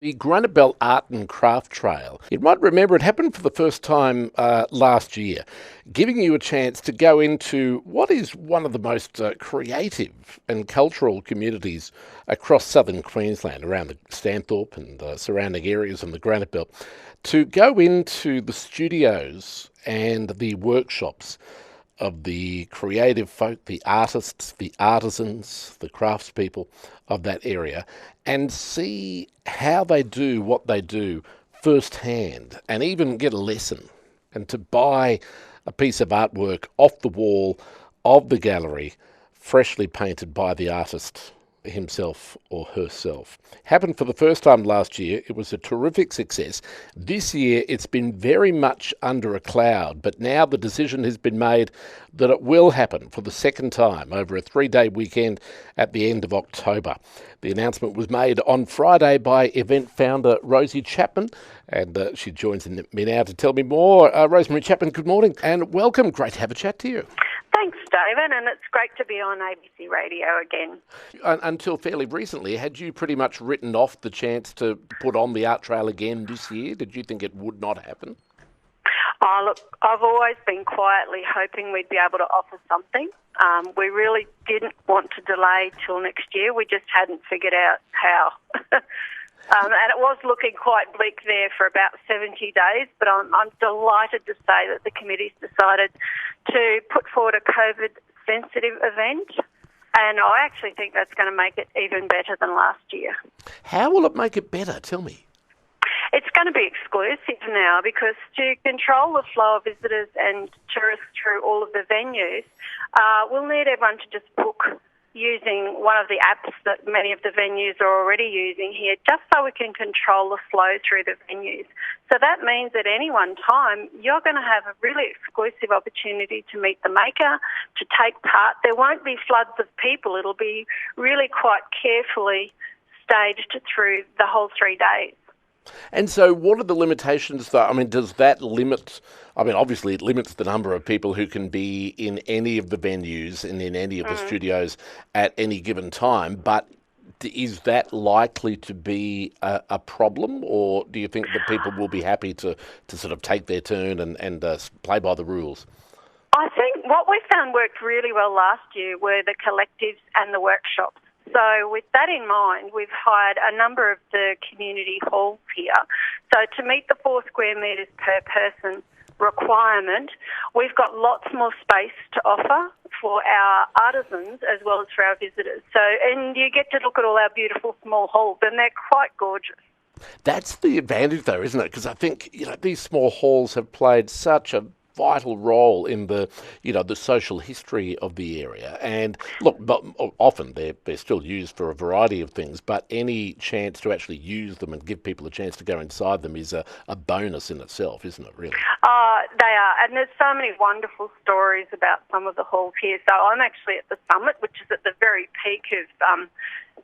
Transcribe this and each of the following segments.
The Granite Belt Art and Craft Trail. You might remember it happened for the first time last year, giving you a chance to go into what is one of the most creative and cultural communities across southern Queensland, around the Stanthorpe and surrounding areas on the Granite Belt, to go into the studios and the workshops of the creative folk, the artists, the artisans, the craftspeople of that area, and see how they do what they do firsthand, and even get a lesson, and to buy a piece of artwork off the wall of the gallery, freshly painted by the artist himself or herself. Happened for the first time last year. It was a terrific success. This year it's been very much under a cloud, but now the decision has been made that it will happen for the second time over a 3-day weekend at the end of October. The announcement was made on Friday by event founder Rosy Chapman, and she joins me now to tell me more. Rosemary Chapman, good morning and welcome. Great to have a chat to you. Thanks, David, and it's great to be on ABC Radio again. Until fairly recently, had you pretty much written off the chance to put on the art trail again this year? Did you think it would not happen? Oh, look, I've always been quietly hoping we'd be able to offer something. We really didn't want to delay till next year. We just hadn't figured out how. And it was looking quite bleak there for about 70 days, but I'm delighted to say that the committee's decided to put forward a COVID-sensitive event, and I actually think that's going to make it even better than last year. How will it make it better? Tell me. It's going to be exclusive now because to control the flow of visitors and tourists through all of the venues, we'll need everyone to just book using one of the apps that many of the venues are already using here, just so we can control the flow through the venues. So that means at any one time, you're going to have a really exclusive opportunity to meet the maker, to take part. There won't be floods of people. It'll be really quite carefully staged through the whole 3 days. And so what are the limitations, though? I mean, does that limit... I mean, obviously it limits the number of people who can be in any of the venues and in any of the studios at any given time, but is that likely to be a problem, or do you think that people will be happy to sort of take their turn and play by the rules? I think what we found worked really well last year were the collectives and the workshops. So with that in mind, we've hired a number of the community halls here. So to meet the 4 square metres per person requirement, we've got lots more space to offer for our artisans as well as for our visitors. So, and you get to look at all our beautiful small halls, and they're quite gorgeous. That's the advantage, though, isn't it? Because I think, these small halls have played such a vital role in the social history of the area. And look, but often they're still used for a variety of things, but any chance to actually use them and give people a chance to go inside them is a bonus in itself, isn't it, really? They are, and there's so many wonderful stories about some of the halls here. So I'm actually at the summit, which is at the very peak of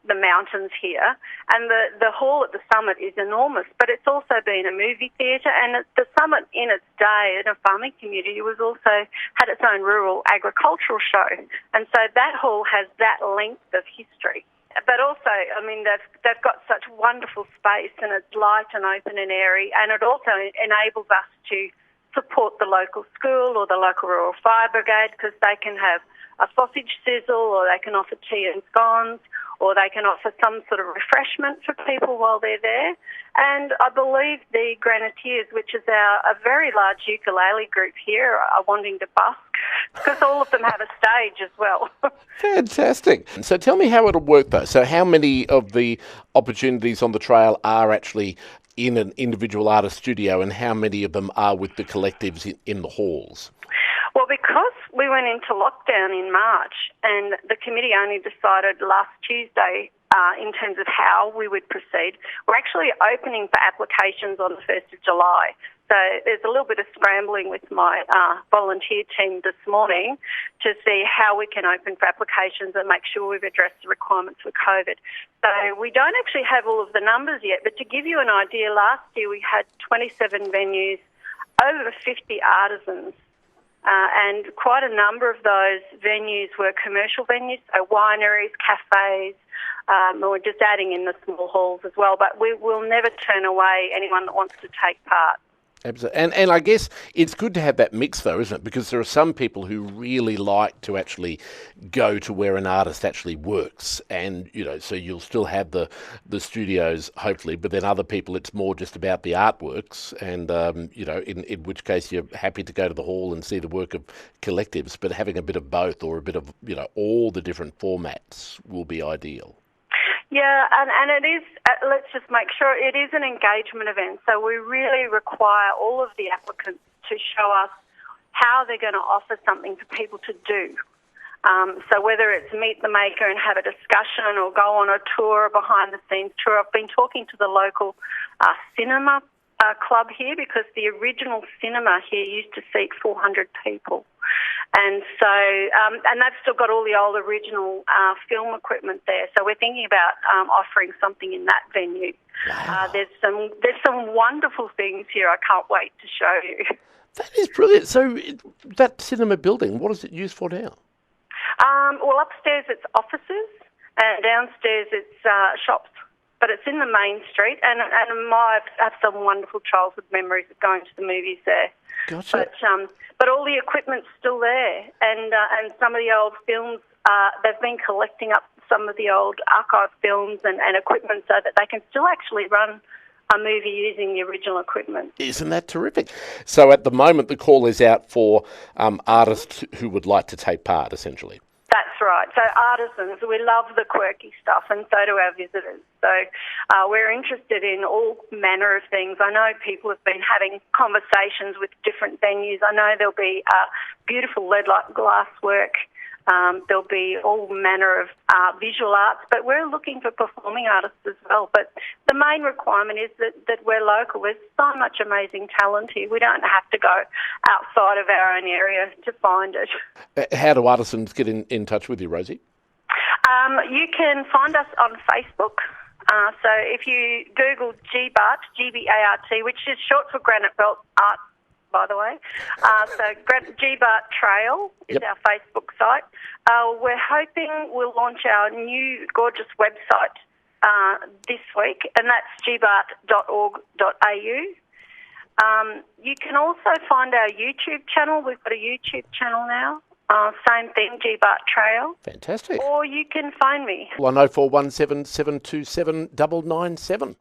the mountains here, and the hall at the summit is enormous, but it's also been a movie theatre, and the summit in its day in a farming community was also had its own rural agricultural show, and so that hall has that length of history. But also, I mean, they've got such wonderful space, and it's light and open and airy, and it also enables us to support the local school or the local rural fire brigade, because they can have a sausage sizzle, or they can offer tea and scones, or they can offer some sort of refreshment for people while they're there. And I believe the Graniteers, which is a very large ukulele group here, are wanting to busk, because all of them have a stage as well. Fantastic. So tell me how it'll work, though. So how many of the opportunities on the trail are actually in an individual artist studio, and how many of them are with the collectives in the halls? Well, because we went into lockdown in March and the committee only decided last Tuesday in terms of how we would proceed, we're actually opening for applications on the 1st of July. So there's a little bit of scrambling with my volunteer team this morning to see how we can open for applications and make sure we've addressed the requirements for COVID. So we don't actually have all of the numbers yet, but to give you an idea, last year we had 27 venues, over 50 artisans, And quite a number of those venues were commercial venues, so wineries, cafes, we're just adding in the small halls as well. But we will never turn away anyone that wants to take part. Absolutely. And I guess it's good to have that mix, though, isn't it? Because there are some people who really like to actually go to where an artist actually works. And, so you'll still have the studios, hopefully, but then other people, it's more just about the artworks. And, in which case you're happy to go to the hall and see the work of collectives. But having a bit of both, or a bit of, all the different formats will be ideal. Yeah, and it is, let's just make sure, it is an engagement event. So we really require all of the applicants to show us how they're going to offer something for people to do. So whether it's meet the maker and have a discussion or go on a tour, a behind-the-scenes tour. I've been talking to the local cinema club here, because the original cinema here used to seat 400 people. And so, and they've still got all the old original film equipment there. So we're thinking about offering something in that venue. Wow. There's some wonderful things here. I can't wait to show you. That is brilliant. So that cinema building, what is it used for now? Well, upstairs it's offices, and downstairs it's shops. But it's in the main street, and I have some wonderful childhood memories of going to the movies there. Gotcha. But all the equipment's still there, and some of the old films, they've been collecting up some of the old archive films and equipment so that they can still actually run a movie using the original equipment. Isn't that terrific? So at the moment, the call is out for artists who would like to take part, essentially. That's right. So artisans, we love the quirky stuff, and so do our visitors. So we're interested in all manner of things. I know people have been having conversations with different venues. I know there'll be beautiful lead-like glass work. There'll be all manner of visual arts, but we're looking for performing artists as well. But the main requirement is that we're local. There's so much amazing talent here. We don't have to go outside of our own area to find it. How do artisans get in touch with you, Rosie? You can find us on Facebook. So if you Google GBART, G-B-A-R-T, which is short for Granite Belt Art, by the way. So GBART Trail is our Facebook site. We're hoping we'll launch our new gorgeous website this week, and that's gbart.org.au. You can also find our YouTube channel. We've got a YouTube channel now. Same thing, GBART Trail. Fantastic. Or you can phone me. 10417727 997.